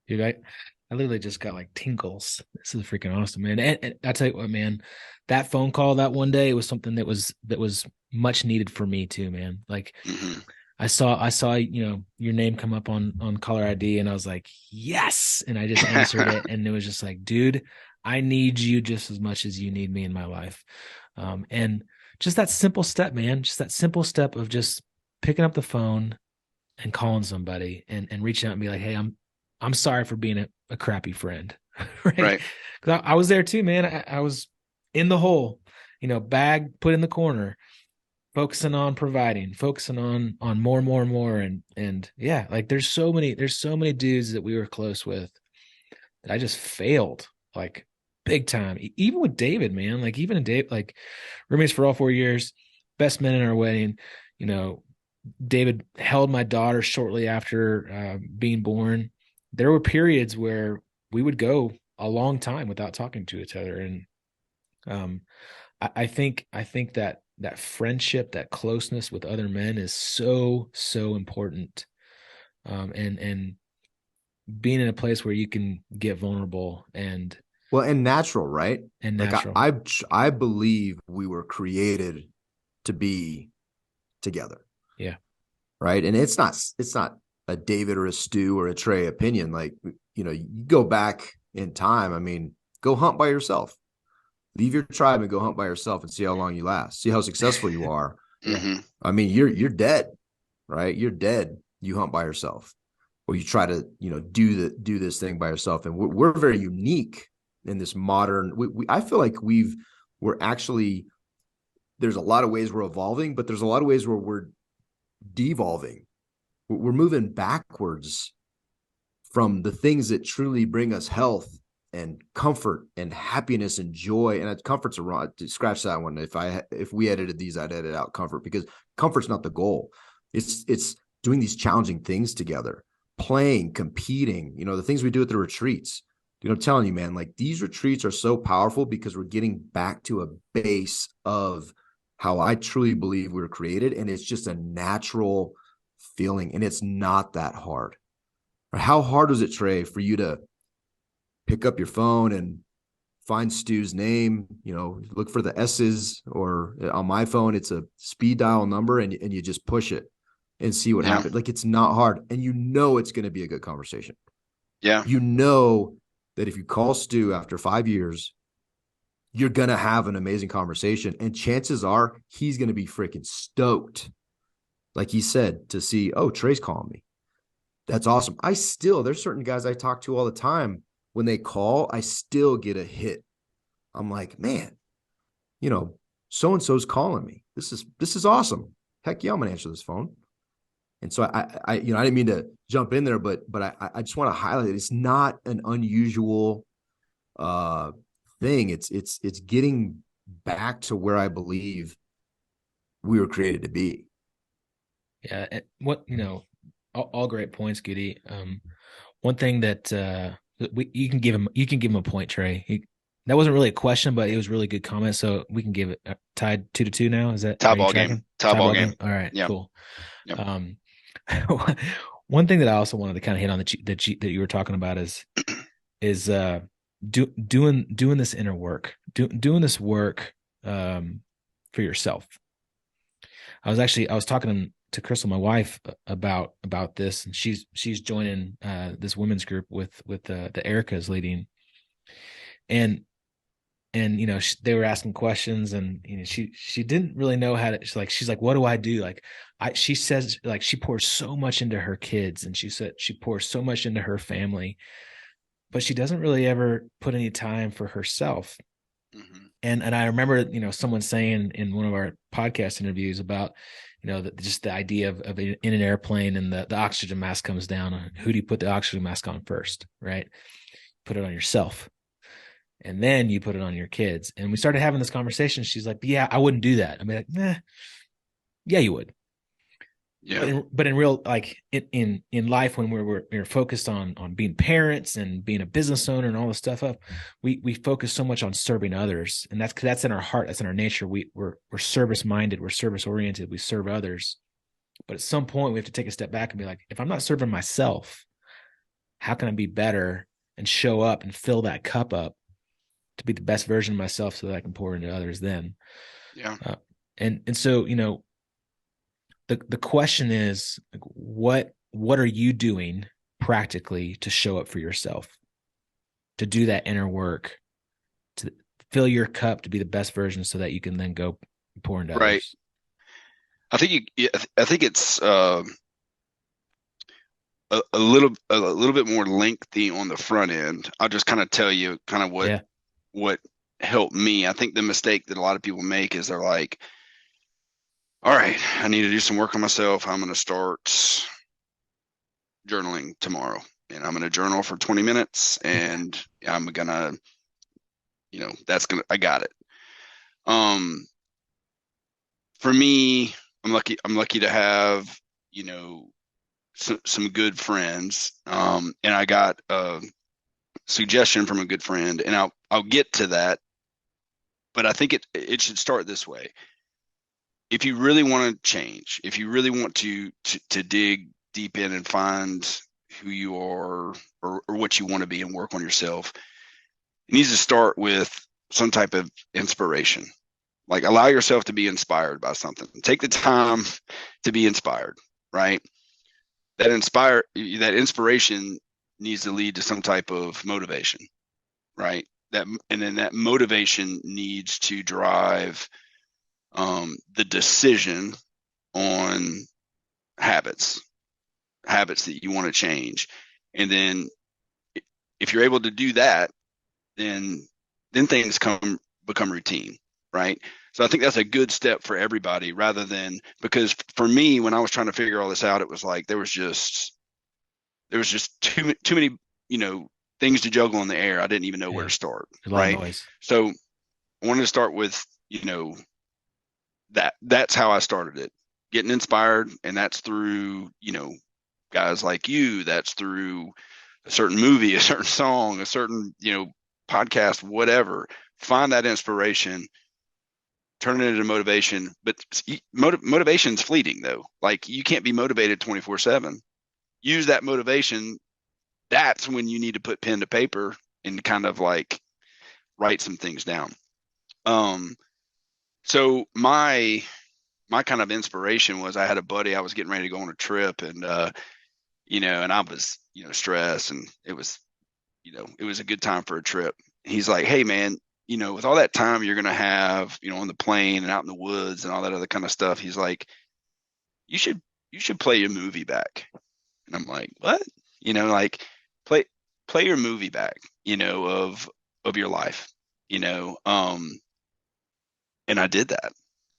Dude, I literally just got like tingles. This is freaking awesome, man. And I tell you what, man, that phone call that one day was something that was much needed for me too, man. Like, I saw, your name come up on caller ID, and I was like, yes. And I just answered it. And it was just like, dude, I need you just as much as you need me in my life. And just that simple step, man, just that simple step of just picking up the phone and calling somebody and reaching out and be like, hey, I'm sorry for being a crappy friend. Right. Cause I was there too, man. I was in the hole, bag put in the corner. focusing on providing, focusing on more and more and more. And yeah, like there's so many dudes that we were close with that I just failed like big time. Even with David, man, like even in Dave, like roommates for all 4 years, best men in our wedding. You know, David held my daughter shortly after being born. There were periods where we would go a long time without talking to each other. And um, I think that friendship, that closeness with other men is so, so important. And being in a place where you can get vulnerable and natural, right? Like natural. I believe we were created to be together. Yeah. Right. And it's not a David or a Stu or a Trey opinion. Like, you know, you go back in time. I mean, go hunt by yourself. Leave your tribe and go hunt by yourself and see how long you last. See how successful you are. Mm-hmm. I mean, you're dead, right? You're dead. You hunt by yourself, or you try to, you know, do this thing by yourself. And we're very unique in this modern. I feel like we're actually, there's a lot of ways we're evolving, but there's a lot of ways where we're devolving. We're moving backwards from the things that truly bring us health and comfort and happiness and joy. And comfort's a wrong, scratch that one. If we edited these, I'd edit out comfort, because comfort's not the goal. It's doing these challenging things together, playing, competing, you know, the things we do at the retreats. You know, I'm telling you, man, like these retreats are so powerful because we're getting back to a base of how I truly believe we were created. And it's just a natural feeling. And it's not that hard. How hard was it, Trey, for you to pick up your phone and find Stu's name, you know, look for the S's, or on my phone, it's a speed dial number, and you just push it and see what happens. Like, it's not hard. And you know, it's going to be a good conversation. Yeah. You know that if you call Stu after 5 years, you're going to have an amazing conversation. And chances are he's going to be freaking stoked. Like he said, to see, oh, Trey's calling me. That's awesome. There's certain guys I talk to all the time. When they call, I still get a hit. I'm like, man, you know, so-and-so's calling me. This is awesome. Heck yeah, I'm going to answer this phone. And so I didn't mean to jump in there, but I just want to highlight it. It's not an unusual thing. It's getting back to where I believe we were created to be. Yeah. All great points, Goody. One thing that you can give him a point, Trey. That wasn't really a question, but it was really good comment. So we can give it tied 2-2 now. Is that tie ball game? Tie ball game. All right, yeah. Cool. Yep. One thing that I also wanted to kind of hit on that you were talking about is doing this inner work, doing this work for yourself. I was talking to Crystal, my wife, about this, and she's joining this women's group with the Erica's leading, and you know, they were asking questions, and you know, she didn't really know how to. She's like, what do I do? Like, she says, like, she pours so much into her kids, and she said she pours so much into her family, but she doesn't really ever put any time for herself. Mm-hmm. And I remember, you know, someone saying in one of our podcast interviews about, you know, just the idea of in an airplane, and the oxygen mask comes down. Who do you put the oxygen mask on first, right? Put it on yourself. And then you put it on your kids. And we started having this conversation. She's like, yeah, I wouldn't do that. I'd be like, nah, yeah, you would. Yeah. But in real, like in life, when we're focused on being parents and being a business owner and all this stuff up, we focus so much on serving others. And that's in our heart. That's in our nature. We're service minded. We're service oriented. We serve others. But at some point we have to take a step back and be like, if I'm not serving myself, how can I be better and show up and fill that cup up to be the best version of myself so that I can pour into others then? Yeah. And so, you know, the question is, what are you doing practically to show up for yourself, to do that inner work, to fill your cup to be the best version so that you can then go pour into others? I think it's a little bit more lengthy on the front end. I'll just kind of tell you kind of what helped me. I think the mistake that a lot of people make is they're like, all right, I need to do some work on myself. I'm going to start journaling tomorrow, and I'm going to journal for 20 minutes, and I'm going to, I got it. For me, I'm lucky to have, some good friends. And I got a suggestion from a good friend, and I'll get to that. But I think it should start this way. If you really want to change, if you really want to dig deep in and find who you are, or what you want to be, and work on yourself, it needs to start with some type of inspiration. Like, allow yourself to be inspired by something. Take the time to be inspired, right? That inspiration needs to lead to some type of motivation, right? And then that motivation needs to drive the decision on habits that you want to change. And then if you're able to do that, then things become routine, right? So I think that's a good step for everybody, rather than, because for me, when I was trying to figure all this out, it was like there was just too many, things to juggle in the air. I didn't even know where to start, right? So I wanted to start with, that's how I started it, getting inspired. And that's through, guys like you, that's through a certain movie, a certain song, a certain, podcast, whatever. Find that inspiration, turn it into motivation. But motivation's fleeting, though. Like, you can't be motivated 24/7. Use that motivation. That's when you need to put pen to paper and kind of like write some things down. So my kind of inspiration was, I had a buddy, I was getting ready to go on a trip, and and I was, stressed, and it was a good time for a trip. He's like, hey man, with all that time you're going to have, on the plane and out in the woods and all that other kind of stuff, he's like, you should play your movie back. And I'm like, what? Like, play your movie back, of your life, and I did that.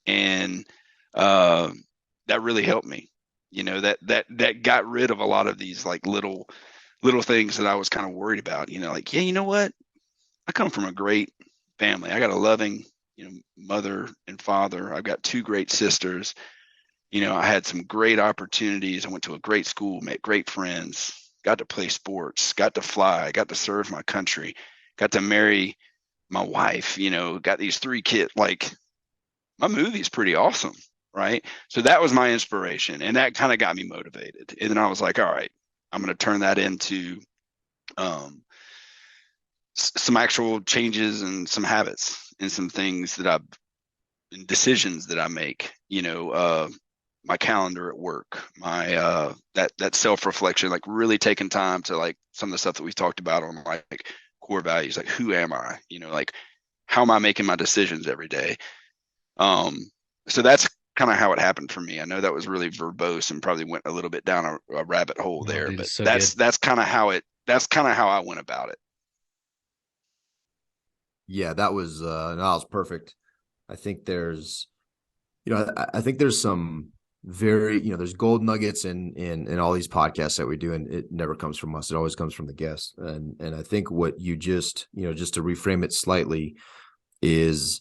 And that really helped me, that got rid of a lot of these like little things that I was kind of worried about, like, yeah, you know what? I come from a great family. I got a loving, mother and father. I've got two great sisters. I had some great opportunities. I went to a great school, met great friends, got to play sports, got to fly, got to serve my country, got to marry my wife, got these 3 kids. Like, my movie's pretty awesome, right? So that was my inspiration, and that kind of got me motivated. And then I was like, all right, I'm going to turn that into some actual changes and some habits and some things and decisions that I make, my calendar at work, my that self-reflection, like really taking time to, like, some of the stuff that we've talked about on like core values, like, who am I, like, how am I making my decisions every day? So that's kind of how it happened for me. I know that was really verbose and probably went a little bit down a rabbit hole there, dude, but so that's kind of how I went about it. Yeah, that was perfect. I think there's, I think there's some very, there's gold nuggets in all these podcasts that we do, and it never comes from us. It always comes from the guests. And I think what you just, just to reframe it slightly, is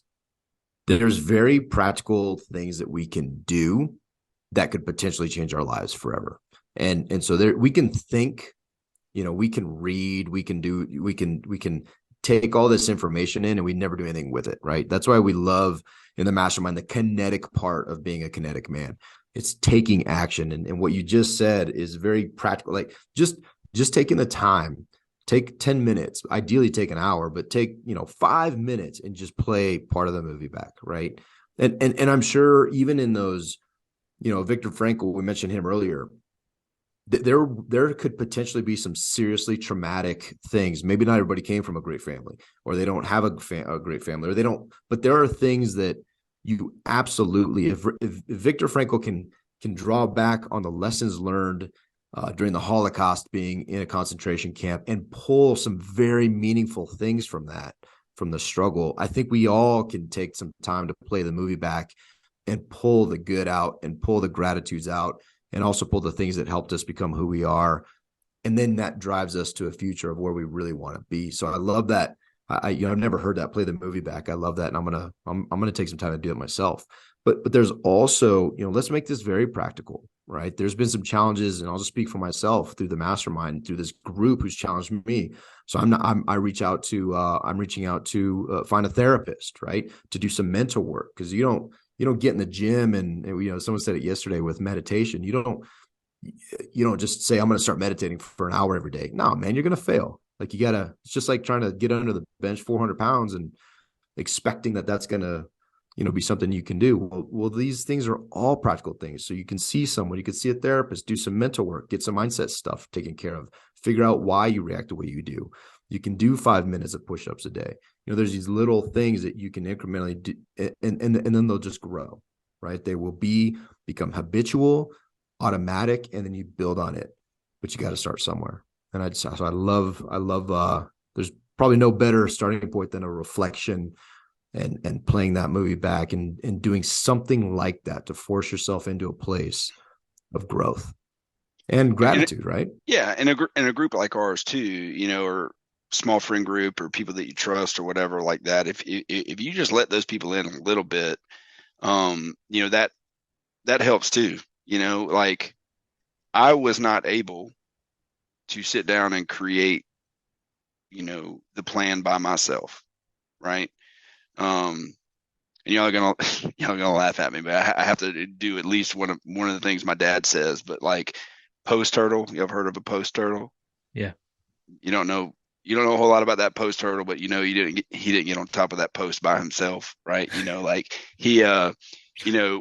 there's very practical things that we can do that could potentially change our lives forever. And so there, we can think, we can read, we can take all this information in, and we never do anything with it, right? That's why we love in the mastermind the kinetic part of being a kinetic man. It's taking action. And what you just said is very practical. Like, just taking the time, take 10 minutes, ideally take an hour, but take, 5 minutes and just play part of the movie back, right? And I'm sure even in those, Viktor Frankl, we mentioned him earlier, there could potentially be some seriously traumatic things. Maybe not everybody came from a great family, or they don't have a great family, or they don't, but there are things that you absolutely, if Viktor Frankl can draw back on the lessons learned during the Holocaust, being in a concentration camp, and pull some very meaningful things from that, from the struggle, I think we all can take some time to play the movie back and pull the good out and pull the gratitudes out and also pull the things that helped us become who we are. And then that drives us to a future of where we really want to be. So I love that. I've never heard that. Play the movie back. I love that. And I'm gonna take some time to do it myself. But there's also, let's make this very practical, right? There's been some challenges, and I'll just speak for myself through the mastermind, through this group who's challenged me. So I'm reaching out to find a therapist, right? To do some mental work, because you don't get in the gym and someone said it yesterday with meditation. You don't just say, I'm going to start meditating for an hour every day. No, man, you're going to fail. Like it's just like trying to get under the bench 400 pounds and expecting that's going to, be something you can do. Well, these things are all practical things. So you can see someone, you can see a therapist, do some mental work, get some mindset stuff taken care of, figure out why you react the way you do. You can do 5 minutes of push-ups a day. There's these little things that you can incrementally do, and then they'll just grow, right? They will become habitual, automatic, and then you build on it. But you got to start somewhere. And I love there's probably no better starting point than a reflection and playing that movie back and doing something like that to force yourself into a place of growth and gratitude, right? Yeah. In a group like ours too, or small friend group or people that you trust or whatever like that. If you just let those people in a little bit, that helps too. Like I was not able to sit down and create, the plan by myself. Right. And y'all are gonna laugh at me, but I have to do at least one of the things my dad says. But like post turtle, you ever heard of a post turtle? Yeah. You don't know a whole lot about that post turtle, but he didn't get on top of that post by himself, right? Like he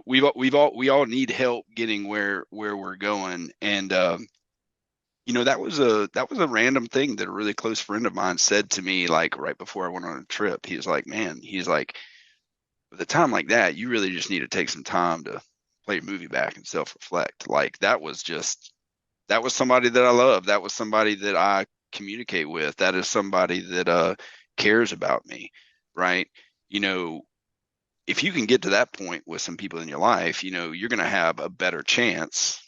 we all need help getting where we're going. And that was a random thing that a really close friend of mine said to me, like right before I went on a trip. He was like, man, at a time like that, you really just need to take some time to play your movie back and self-reflect. Like that was somebody that I love. That was somebody that I communicate with. That is somebody that cares about me, right? If you can get to that point with some people in your life, you're going to have a better chance,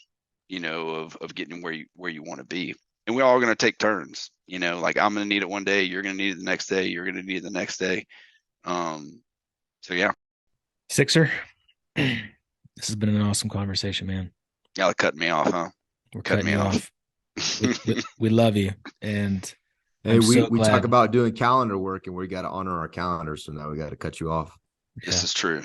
of getting where you want to be. And we're all going to take turns, like I'm going to need it one day, you're going to need it the next day, you're going to need it the next day. So yeah. Sixer, this has been an awesome conversation, man. Y'all cut me off, huh? We're cutting you off. we love you. And hey, we talk about doing calendar work, and we got to honor our calendars. So now we got to cut you off. This is true.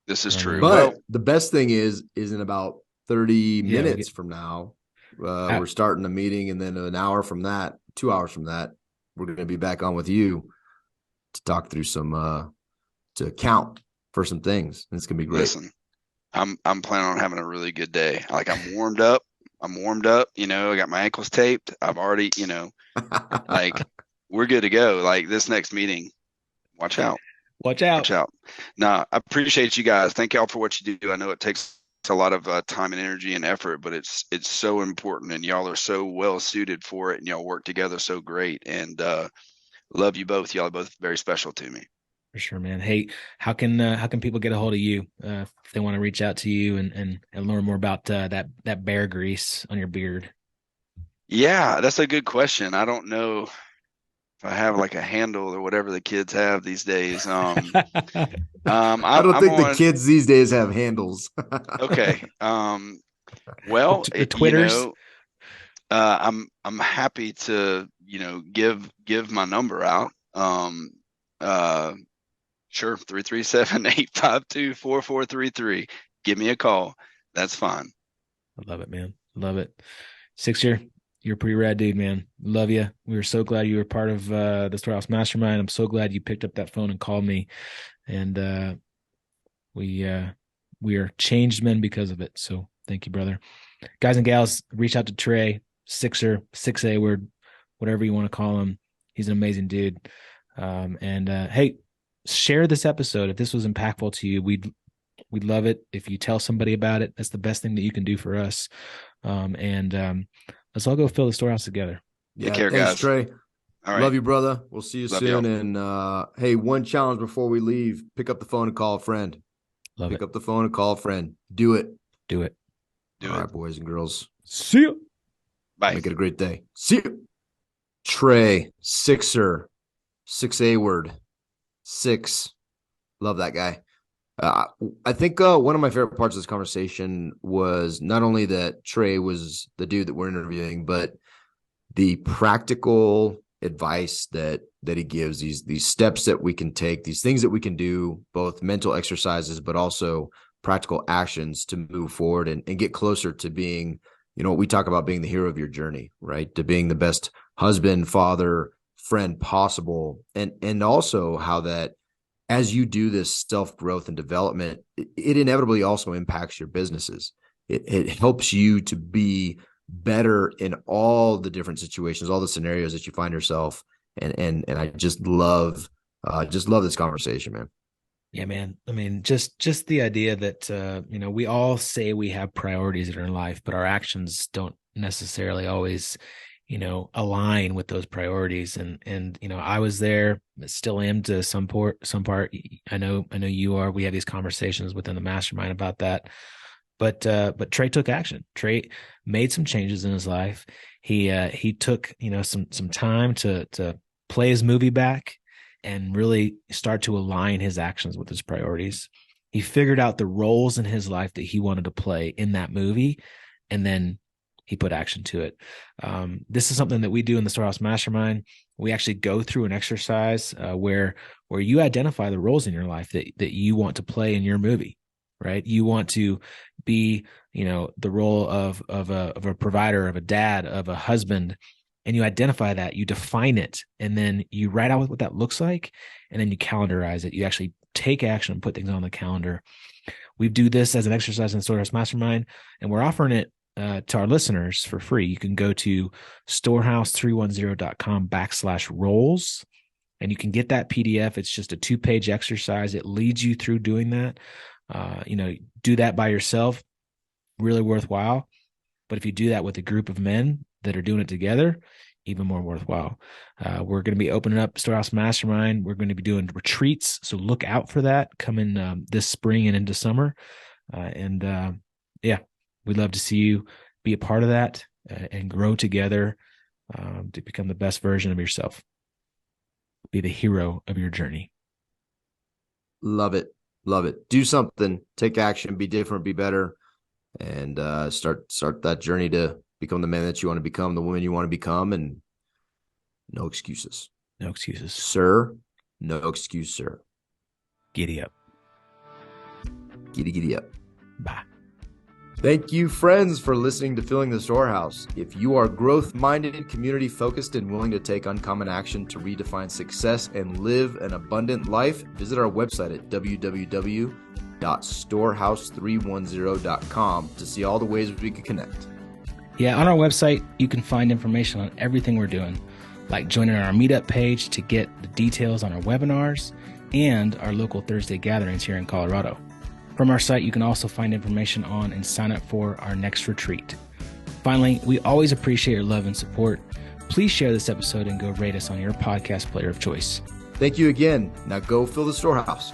True. But the best thing is in about 30 minutes from now, we're starting a meeting, and then an hour from that, 2 hours from that, we're going to be back on with you to talk through some to account for some things. And it's going to be great. Listen, I'm planning on having a really good day. Like I'm warmed up. I got my ankles taped. I've already, like we're good to go. Like this next meeting, watch out. Nah, I appreciate you guys. Thank y'all for what you do. I know it takes a lot of time and energy and effort, but it's so important, and y'all are so well suited for it, and y'all work together so great. And love you both. Y'all are both very special to me. For sure, man. Hey, how can people get a hold of you if they want to reach out to you and learn more about that bear grease on your beard? Yeah, that's a good question. I don't know if I have like a handle or whatever the kids have these days. I don't think the kids these days have handles. Okay. Well, the Twitters. I'm happy to give my number out. Sure, 337-852-4433. Give me a call. That's fine. I love it, man. Love it. Sixer, you're a pretty rad dude, man. Love you. We were so glad you were part of the Storehouse Mastermind. I'm so glad you picked up that phone and called me. And we are changed men because of it. So thank you, brother. Guys and gals, reach out to Trey, Sixer, 6A word, whatever you want to call him. He's an amazing dude. Hey, share this episode. If this was impactful to you, we'd love it if you tell somebody about it. That's the best thing that you can do for us. Let's all go fill the storehouse together. Yeah, take care, thanks, guys. Trey. All right. Love you, brother. We'll see you Love soon. y'all. And hey, one challenge before we leave: pick up the phone and call a friend. Love Pick it. up the phone and call a friend. Do it. Do it. All right, boys and girls. See you. Bye. Make it a great day. See you. Trey, Sixer, 6A word, 6. Love that guy. I think one of my favorite parts of this conversation was not only that Trey was the dude that we're interviewing, but the practical advice that he gives, these steps that we can take, these things that we can do, both mental exercises, but also practical actions to move forward and get closer to being, what we talk about, being the hero of your journey, right? To being the best husband, father, friend possible. And also how that as you do this self-growth and development, it inevitably also impacts your businesses. It helps you to be better in all the different situations, all the scenarios that you find yourself. And I just love this conversation, man. Yeah, man. I mean, just the idea that, we all say we have priorities in our life, but our actions don't necessarily always, align with those priorities. And I was there, still am to some part. I know you are. We have these conversations within the mastermind about that. But Trey took action. Trey made some changes in his life. He took, some time to play his movie back and really start to align his actions with his priorities. He figured out the roles in his life that he wanted to play in that movie, and then he put action to it. This is something that we do in the Storehouse Mastermind. We actually go through an exercise where you identify the roles in your life that you want to play in your movie, right? You want to be, the role of a provider, of a dad, of a husband, and you identify that, you define it, and then you write out what that looks like, and then you calendarize it. You actually take action and put things on the calendar. We do this as an exercise in Storehouse Mastermind, and we're offering it to our listeners for free. You can go to storehouse310.com/roles, and you can get that PDF. It's just a 2-page exercise. It leads you through doing that. Do that by yourself, really worthwhile. But if you do that with a group of men that are doing it together, even more worthwhile. We're going to be opening up Storehouse Mastermind. We're going to be doing retreats, so look out for that coming this spring and into summer. We'd love to see you be a part of that and grow together to become the best version of yourself. Be the hero of your journey. Love it. Love it. Do something, take action, be different, be better, and start that journey to become the man that you want to become, the woman you want to become, and no excuses. No excuses. Sir, no excuse, sir. Giddy up. Giddy up. Bye. Thank you, friends, for listening to Filling the Storehouse. If you are growth-minded, community-focused, and willing to take uncommon action to redefine success and live an abundant life, visit our website at www.storehouse310.com to see all the ways we can connect. Yeah, on our website, you can find information on everything we're doing, like joining our meetup page to get the details on our webinars and our local Thursday gatherings here in Colorado. From our site, you can also find information on and sign up for our next retreat. Finally, we always appreciate your love and support. Please share this episode and go rate us on your podcast player of choice. Thank you again. Now go fill the storehouse.